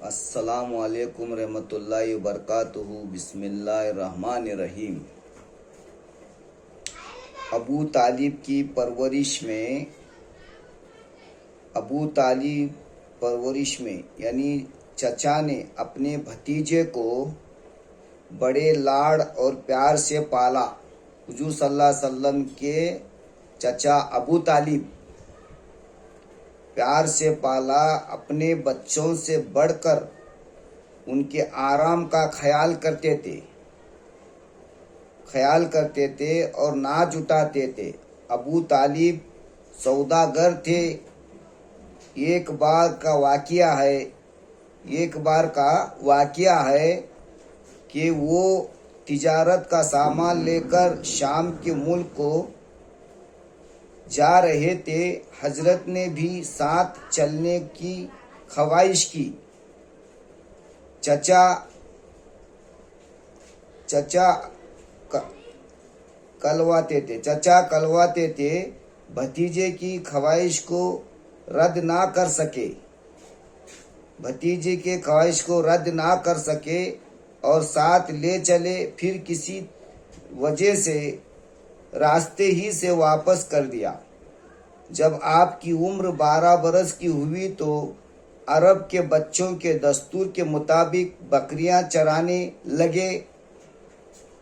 السلام علیکم رحمۃ اللہ وبرکاتہ۔ بسم اللہ الرحمن الرحیم۔ ابو طالب کی پرورش میں یعنی چچا نے اپنے بھتیجے کو بڑے لاڑ اور پیار سے پالا۔ حضور صلی اللہ علیہ وسلم کے چچا ابو طالب پیار سے پالا، اپنے بچوں سے بڑھ کر ان کے آرام کا خیال کرتے تھے اور ناچ اٹھاتے تھے۔ ابو طالب سوداگر تھے۔ ایک بار کا واقعہ ہے کہ وہ تجارت کا سامان لے کر شام کے ملک کو جا رہے تھے۔ حضرت نے بھی ساتھ چلنے کی خواہش کی۔ چچا کلواتے تھے، بھتیجے کی خواہش کو رد نہ کر سکے اور ساتھ لے چلے، پھر کسی وجہ سے راستے ہی سے واپس کر دیا۔ جب آپ کی عمر 12 برس کی ہوئی تو عرب کے بچوں کے دستور کے مطابق بکریاں چرانے لگے۔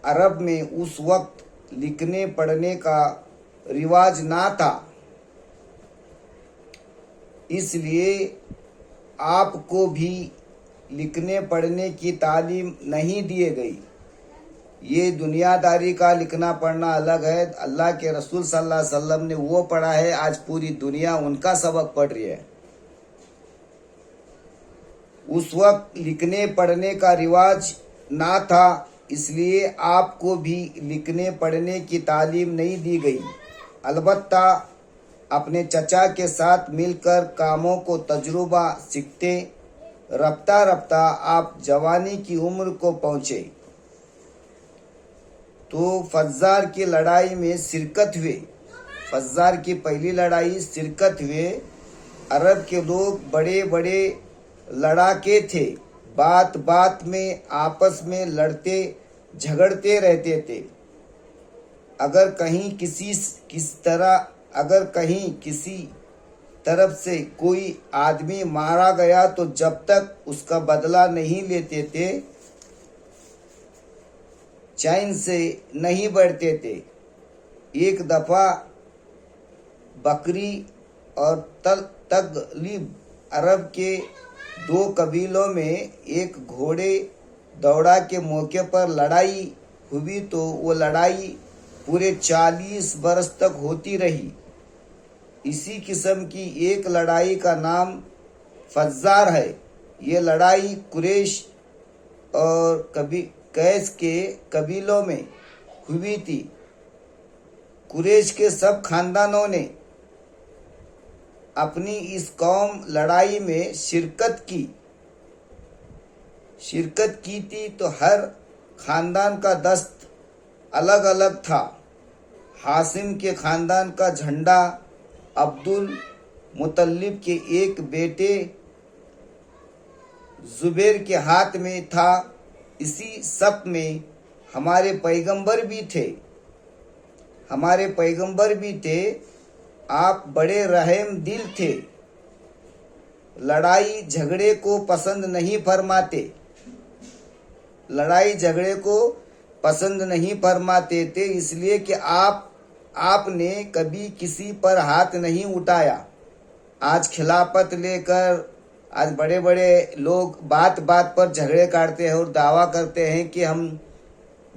عرب میں اس وقت لکھنے پڑھنے کا رواج نہ تھا، اس لیے آپ کو بھی لکھنے پڑھنے کی تعلیم نہیں دی گئی۔ یہ دنیا داری کا لکھنا پڑھنا الگ ہے۔ اللہ کے رسول صلی اللہ علیہ وسلم نے وہ پڑھا ہے، آج پوری دنیا ان کا سبق پڑھ رہی ہے۔ اس وقت لکھنے پڑھنے کا رواج نہ تھا، اس لیے آپ کو بھی لکھنے پڑھنے کی تعلیم نہیں دی گئی۔ البتہ اپنے چچا کے ساتھ مل کر کاموں کو تجربہ سیکھتے، رفتہ رفتہ آپ جوانی کی عمر کو پہنچے تو فزار کی لڑائی میں شرکت ہوئے۔ فزار کی پہلی لڑائی شرکت ہوئے۔ عرب کے لوگ بڑے بڑے لڑاکے تھے، بات بات میں آپس میں لڑتے جھگڑتے رہتے تھے۔ اگر کہیں کسی طرف سے کوئی آدمی مارا گیا تو جب تک اس کا بدلہ نہیں لیتے تھے چین سے نہیں بیٹھتے تھے۔ ایک دفعہ بکری اور تغلب عرب کے 2 قبیلوں میں ایک گھوڑے دوڑا کے موقع پر لڑائی ہوئی تو وہ لڑائی پورے 40 برس تک ہوتی رہی۔ اسی قسم کی ایک لڑائی کا نام فزار ہے۔ یہ لڑائی قریش اور قیس کے قبیلوں میں ہوئی تھی۔ قریش کے سب خاندانوں نے اپنی اس قوم لڑائی میں شرکت کی تھی تو ہر خاندان کا دست الگ الگ تھا۔ ہاشم کے خاندان کا جھنڈا عبد المطلب کے ایک بیٹے زبیر کے ہاتھ میں تھا۔ اسی صف میں ہمارے پیغمبر بھی تھے۔ آپ بڑے رحم دل تھے، لڑائی جھگڑے کو پسند نہیں فرماتے تھے، اس لیے کہ آپ نے کبھی کسی پر ہاتھ نہیں اٹھایا۔ آج خلافت لے کر آج بڑے بڑے لوگ بات بات پر جھگڑے کاٹتے ہیں اور دعویٰ کرتے ہیں کہ ہم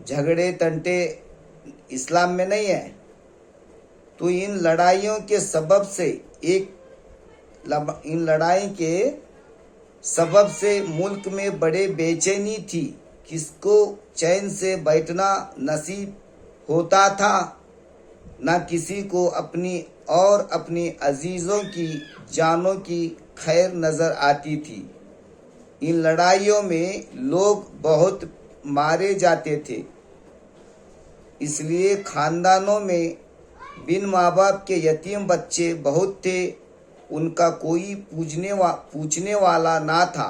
جھگڑے ٹنٹے اسلام میں نہیں ہیں۔ تو ان لڑائیوں کے سبب سے ملک میں بڑے بے چینی تھی۔ کس کو چین سے بیٹھنا نصیب ہوتا تھا، نہ کسی کو اپنی عزیزوں کی جانوں کی خیر نظر آتی تھی۔ ان لڑائیوں میں لوگ بہت مارے جاتے تھے، اس لیے خاندانوں میں بن ماں باپ کے یتیم بچے بہت تھے، ان کا کوئی پوچھنے والا نہ تھا۔